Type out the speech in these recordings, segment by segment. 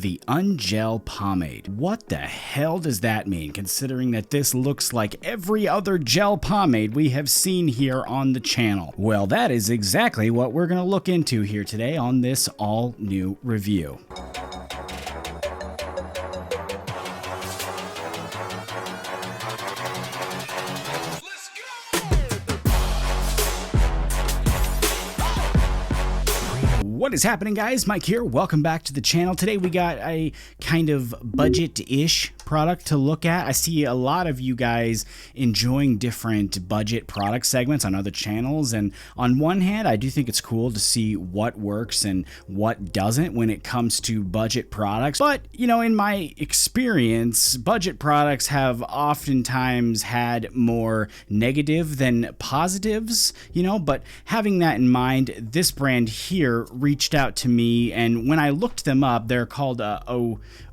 The ungel pomade. What the hell does that mean, considering that this looks like every other gel pomade we have seen here on the channel? Well, that is exactly what we're going to look into here today on this all-new review. What is happening, guys? Mike here. Welcome back to the channel. Today we got a kind of budget-ish product to look at. I see a lot of you guys enjoying different budget product segments on other channels, and on one hand I do think it's cool to see what works and what doesn't when it comes to budget products. But you know, in my experience, budget products have oftentimes had more negative than positives, you know. But having that in mind, this brand here reached out to me, and when I looked them up, they're called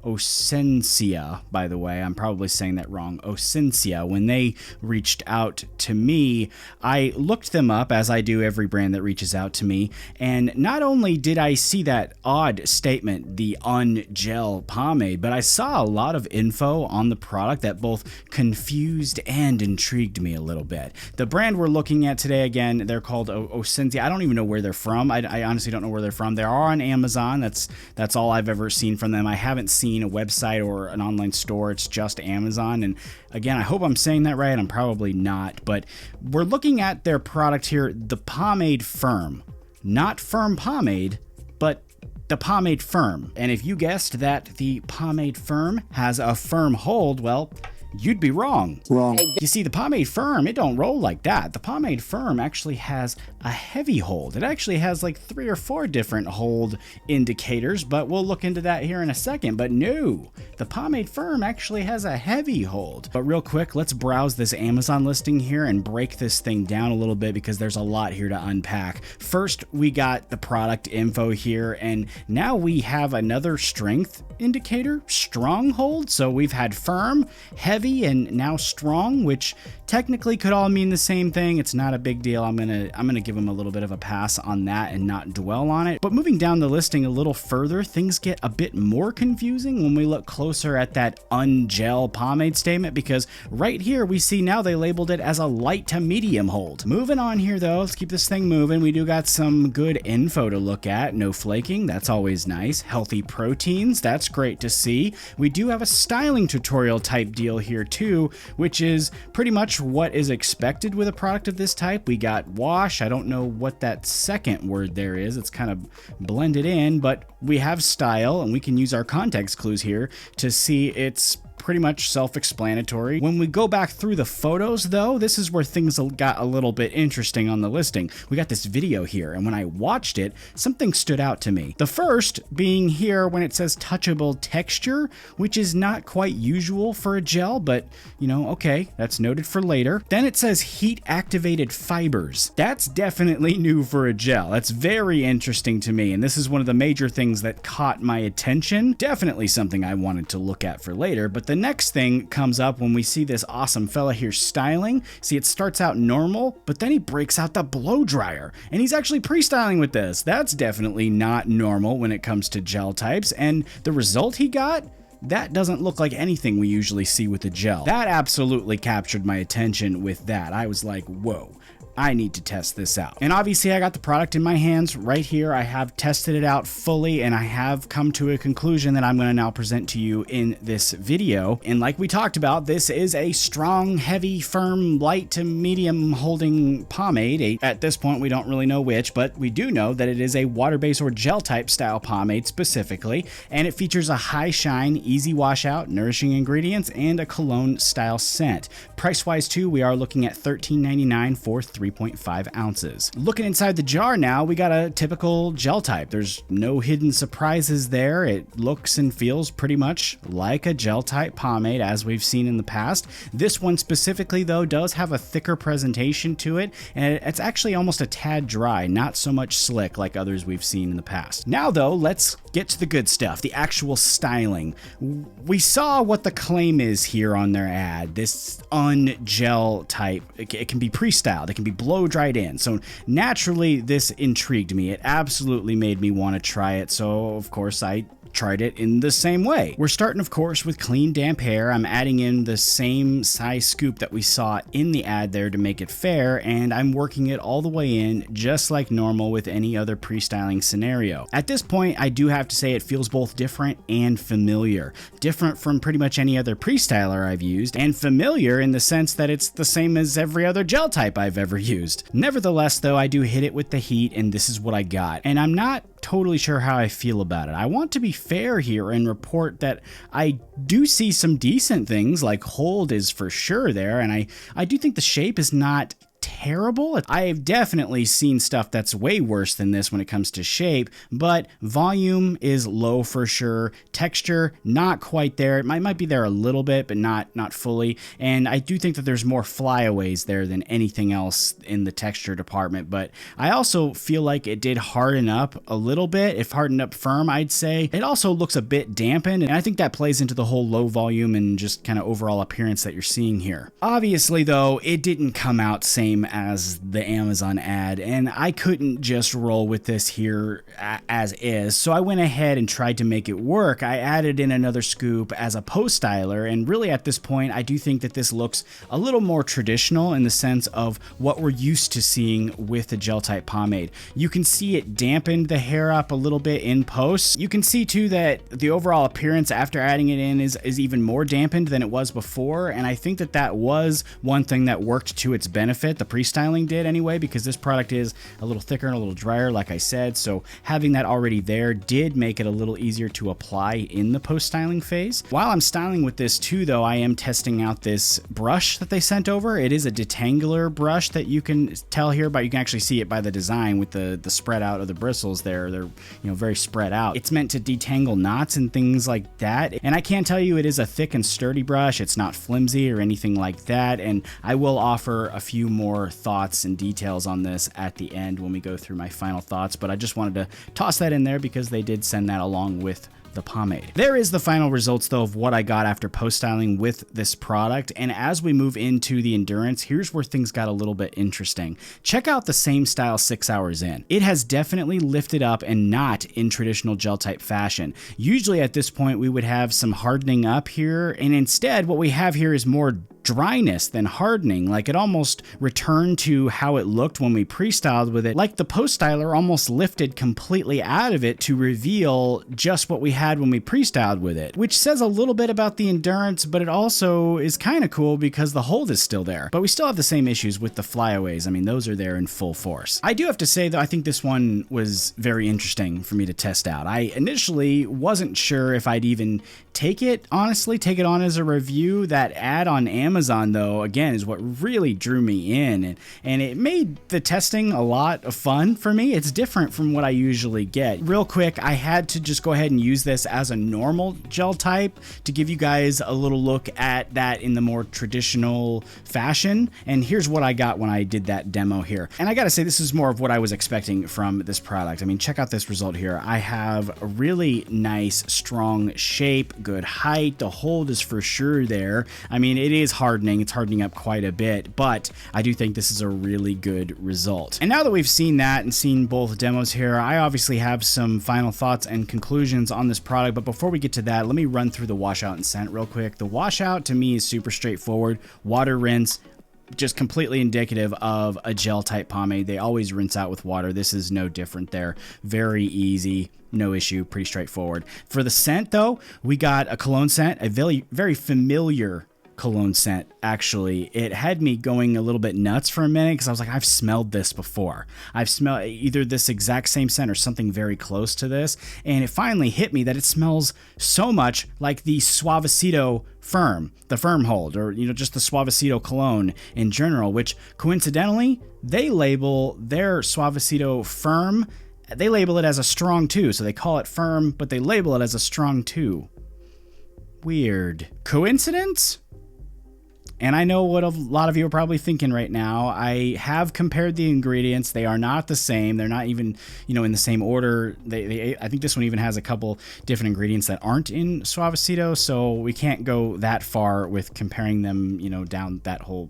Osensia, by the way. I'm probably saying that wrong. Osensia. When they reached out to me, I looked them up, as I do every brand that reaches out to me, and not only did I see that odd statement, the ungel pomade, but I saw a lot of info on the product that both confused and intrigued me a little bit. The brand we're looking at today, again, they're called Osensia. I don't even know where they're from. I honestly don't know where they're from. They are on Amazon. That's all I've ever seen from them. I haven't seen a website or an online store. It's just Amazon. And again, I hope I'm saying that right. I'm probably not, but we're looking at their product here, the Pomade Firm. Not Firm Pomade, but the Pomade Firm. And if you guessed that the Pomade Firm has a firm hold, well, you'd be wrong. You see, the Pomade Firm, it don't roll like that. The Pomade Firm actually has a heavy hold. It actually has like 3 or 4 different hold indicators, but we'll look into that here in a second. But no, the Pomade Firm actually has a heavy hold. But real quick, let's browse this Amazon listing here and break this thing down a little bit, because there's a lot here to unpack. First, we got the product info here, and now we have another strength indicator, strong hold. So we've had firm, heavy, and now strong, which technically could all mean the same thing. It's not a big deal. I'm gonna give them a little bit of a pass on that and not dwell on it. But moving down the listing a little further, things get a bit more confusing when we look closer at that ungel pomade statement, because right here we see now they labeled it as a light to medium hold. Moving on here though, let's keep this thing moving. We do got some good info to look at. No flaking, that's always nice. Healthy proteins, that's great to see. We do have a styling tutorial type deal here too, which is pretty much what is expected with a product of this type. We got wash. I don't know what that second word there is. It's kind of blended in, but we have style, and we can use our context clues here to see it's pretty much self-explanatory. When we go back through the photos though, this is where things got a little bit interesting on the listing. We got this video here, and when I watched it, something stood out to me. The first being here when it says touchable texture, which is not quite usual for a gel, but you know, okay, that's noted for later. Then it says heat activated fibers. That's definitely new for a gel. That's very interesting to me, and this is one of the major things that caught my attention. Definitely something I wanted to look at for later. But the next thing comes up when we see this awesome fella here styling. See, it starts out normal, but then he breaks out the blow dryer, and he's actually pre-styling with this. That's definitely not normal when it comes to gel types, and the result he got, that doesn't look like anything we usually see with a gel. That absolutely captured my attention with that. I was like, whoa, I need to test this out. And obviously I got the product in my hands right here. I have tested it out fully, and I have come to a conclusion that I'm going to now present to you in this video. And like we talked about, this is a strong, heavy, firm, light to medium holding pomade. At this point, we don't really know which, but we do know that it is a water-based or gel type style pomade specifically, and it features a high shine, easy wash out, nourishing ingredients, and a cologne style scent. Price-wise too, we are looking at $13.99 for 3.5 ounces. Looking inside the jar now, we got a typical gel type. There's no hidden surprises there. It looks and feels pretty much like a gel type pomade as we've seen in the past. This one specifically though does have a thicker presentation to it, and it's actually almost a tad dry, not so much slick like others we've seen in the past. Now though, let's get to the good stuff, the actual styling. We saw what the claim is here on their ad, this ungel type. It can be pre-styled, it can be blow dried in. So naturally this intrigued me. It absolutely made me want to try it. So of course I tried it in the same way. We're starting, of course, with clean, damp hair. I'm adding in the same size scoop that we saw in the ad there to make it fair, and I'm working it all the way in just like normal with any other pre-styling scenario. At this point, I do have to say it feels both different and familiar. Different from pretty much any other pre-styler I've used, and familiar in the sense that it's the same as every other gel type I've ever used. Nevertheless, though, I do hit it with the heat, and this is what I got. And I'm not totally sure how I feel about it. I want to be fair here and report that I do see some decent things, like hold is for sure there, and I do think the shape is not terrible. I've definitely seen stuff that's way worse than this when it comes to shape, but volume is low for sure. Texture, not quite there. It might be there a little bit, but not fully. And I do think that there's more flyaways there than anything else in the texture department, but I also feel like it did harden up a little bit. If hardened up firm, I'd say. It also looks a bit dampened, and I think that plays into the whole low volume and just kind of overall appearance that you're seeing here. Obviously, though, it didn't come out same as the Amazon ad, and I couldn't just roll with this here as is, so I went ahead and tried to make it work. I added in another scoop as a post styler, and really at this point I do think that this looks a little more traditional in the sense of what we're used to seeing with the gel type pomade. You can see it dampened the hair up a little bit in post. You can see too that the overall appearance after adding it in is even more dampened than it was before, and I think that that was one thing that worked to its benefit. The pre-styling did anyway, because this product is a little thicker and a little drier, like I said, so having that already there did make it a little easier to apply in the post-styling phase. While I'm styling with this too, though, I am testing out this brush that they sent over. It is a detangler brush that you can tell here, but you can actually see it by the design with the spread out of the bristles there. They're, very spread out. It's meant to detangle knots and things like that, and I can tell you it is a thick and sturdy brush. It's not flimsy or anything like that, and I will offer a few more thoughts and details on this at the end when we go through my final thoughts, but I just wanted to toss that in there because they did send that along with the pomade. There is the final results though of what I got after post styling with this product, and as we move into the endurance, here's where things got a little bit interesting. Check out the same style 6 hours in. It has definitely lifted up and not in traditional gel type fashion. Usually at this point we would have some hardening up here, and instead what we have here is more dryness than hardening. Like it almost returned to how it looked when we pre-styled with it, like the post styler almost lifted completely out of it to reveal just what we had when we pre-styled with it, which says a little bit about the endurance, but it also is kind of cool because the hold is still there, but we still have the same issues with the flyaways. I mean, those are there in full force. I do have to say though, I think this one was very interesting for me to test out. I initially wasn't sure if I'd even take it on as a review. That ad on Amazon though, again, is what really drew me in, and it made the testing a lot of fun for me. It's different from what I usually get. Real quick, I had to just go ahead and use this as a normal gel type to give you guys a little look at that in the more traditional fashion, and here's what I got when I did that demo here. And I gotta say, this is more of what I was expecting from this product. I mean, check out this result here. I have a really nice strong shape, good height, the hold is for sure there. I mean, it is hardening, it's hardening up quite a bit, but I do think this is a really good result. And now that we've seen that and seen both demos here, I obviously have some final thoughts and conclusions on this product, but before we get to that, let me run through the washout and scent real quick. The washout to me is super straightforward. Water rinse, just completely indicative of a gel type pomade. They always rinse out with water. This is no different there. Very easy, no issue, pretty straightforward. For the scent though, we got a cologne scent, a very familiar cologne scent. Actually, it had me going a little bit nuts for a minute because I was like, I've smelled this before. I've smelled either this exact same scent or something very close to this, and it finally hit me that it smells so much like the Suavecito Firm, the Firm Hold, or just the Suavecito cologne in general, which coincidentally they label their Suavecito Firm, they label it as a strong 2, so they call it firm, but they label it as a strong 2. Weird. Coincidence? And I know what a lot of you are probably thinking right now. I have compared the ingredients. They are not the same. They're not even, in the same order. I think this one even has a couple different ingredients that aren't in Suavecito, so we can't go that far with comparing them, down that whole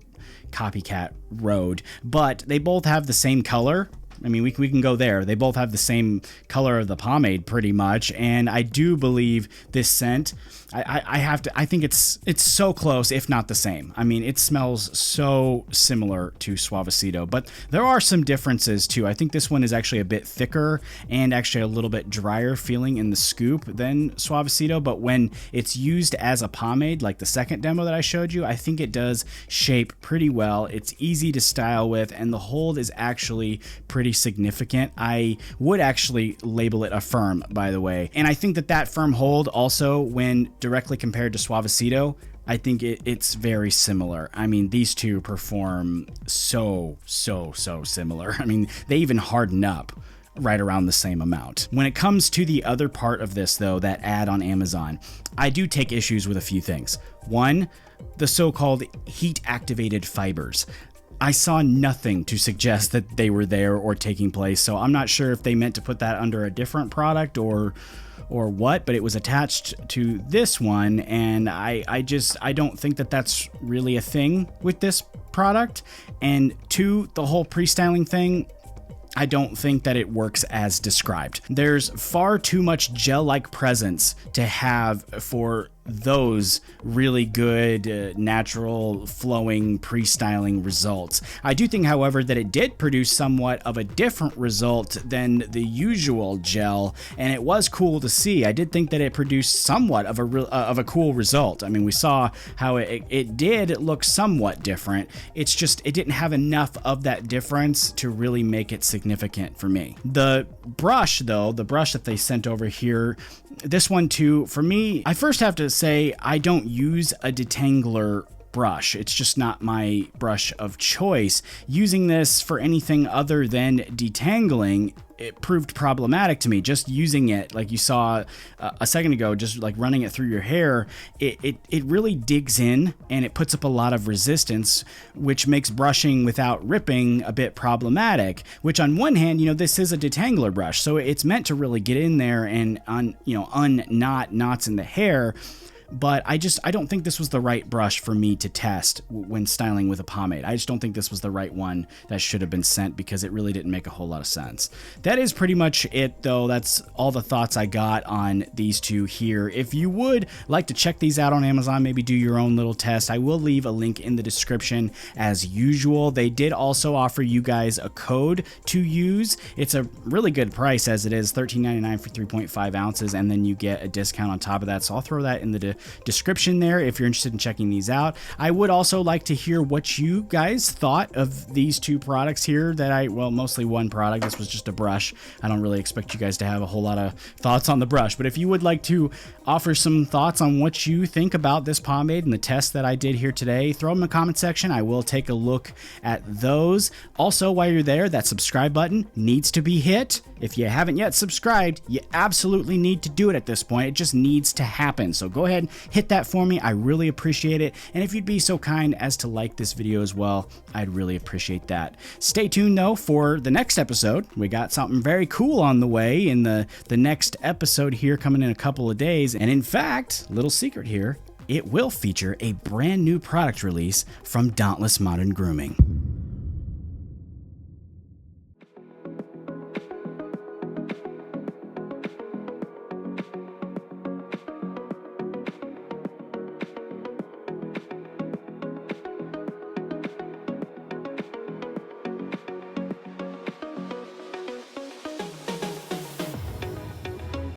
copycat road. But they both have the same color. I mean, we can go there. They both have the same color of the pomade pretty much, and I do believe this scent, I think it's so close, if not the same. I mean, it smells so similar to Suavecito, but there are some differences too. I think this one is actually a bit thicker and actually a little bit drier feeling in the scoop than Suavecito, but when it's used as a pomade, like the second demo that I showed you, I think it does shape pretty well. It's easy to style with, and the hold is actually pretty significant. I would actually label it a firm, by the way, and I think that firm hold also, when directly compared to Suavecito, I think it's very similar. I mean, these two perform so similar. I mean, they even harden up right around the same amount. When it comes to the other part of this, though, that ad on Amazon, I do take issues with a few things. One, the so-called heat-activated fibers. I saw nothing to suggest that they were there or taking place, so I'm not sure if they meant to put that under a different product or what, but it was attached to this one, and I don't think that that's really a thing with this product. And two, the whole pre-styling thing, I don't think that it works as described. There's far too much gel-like presence to have for those really good, natural, flowing, pre-styling results. I do think, however, that it did produce somewhat of a different result than the usual gel, and it was cool to see. I did think that it produced somewhat of a cool result. I mean, we saw how it did look somewhat different. It's just, it didn't have enough of that difference to really make it significant for me. The brush, though, the brush that they sent over here, this one too, for me, I first have to say I don't use a detangler brush. It's just not my brush of choice. Using this for anything other than detangling, it proved problematic to me. Just using it, like you saw a second ago, just like running it through your hair, it really digs in and it puts up a lot of resistance, which makes brushing without ripping a bit problematic. Which on one hand, this is a detangler brush, so it's meant to really get in there and unknot knots in the hair. But I don't think this was the right brush for me to test when styling with a pomade. I just don't think this was the right one that should have been sent, because it really didn't make a whole lot of sense. That is pretty much it, though. That's all the thoughts I got on these two here. If you would like to check these out on Amazon, maybe do your own little test, I will leave a link in the description as usual. They did also offer you guys a code to use. It's a really good price as it is, $13.99 for 3.5 ounces, and then you get a discount on top of that. So I'll throw that in the description there if you're interested in checking these out. I would also like to hear what you guys thought of these two products here mostly one product. This was just a brush. I don't really expect you guys to have a whole lot of thoughts on the brush, but if you would like to offer some thoughts on what you think about this pomade and the test that I did here today, throw them in the comment section. I will take a look at those. Also, while you're there, that subscribe button needs to be hit. If you haven't yet subscribed, you absolutely need to do it at this point. It just needs to happen. So go ahead, hit that for me. I really appreciate it. And if you'd be so kind as to like this video as well, I'd really appreciate that. Stay tuned though for the next episode. We got something very cool on the way in the next episode here, coming in a couple of days. And in fact, little secret here, it will feature a brand new product release from Dauntless Modern Grooming.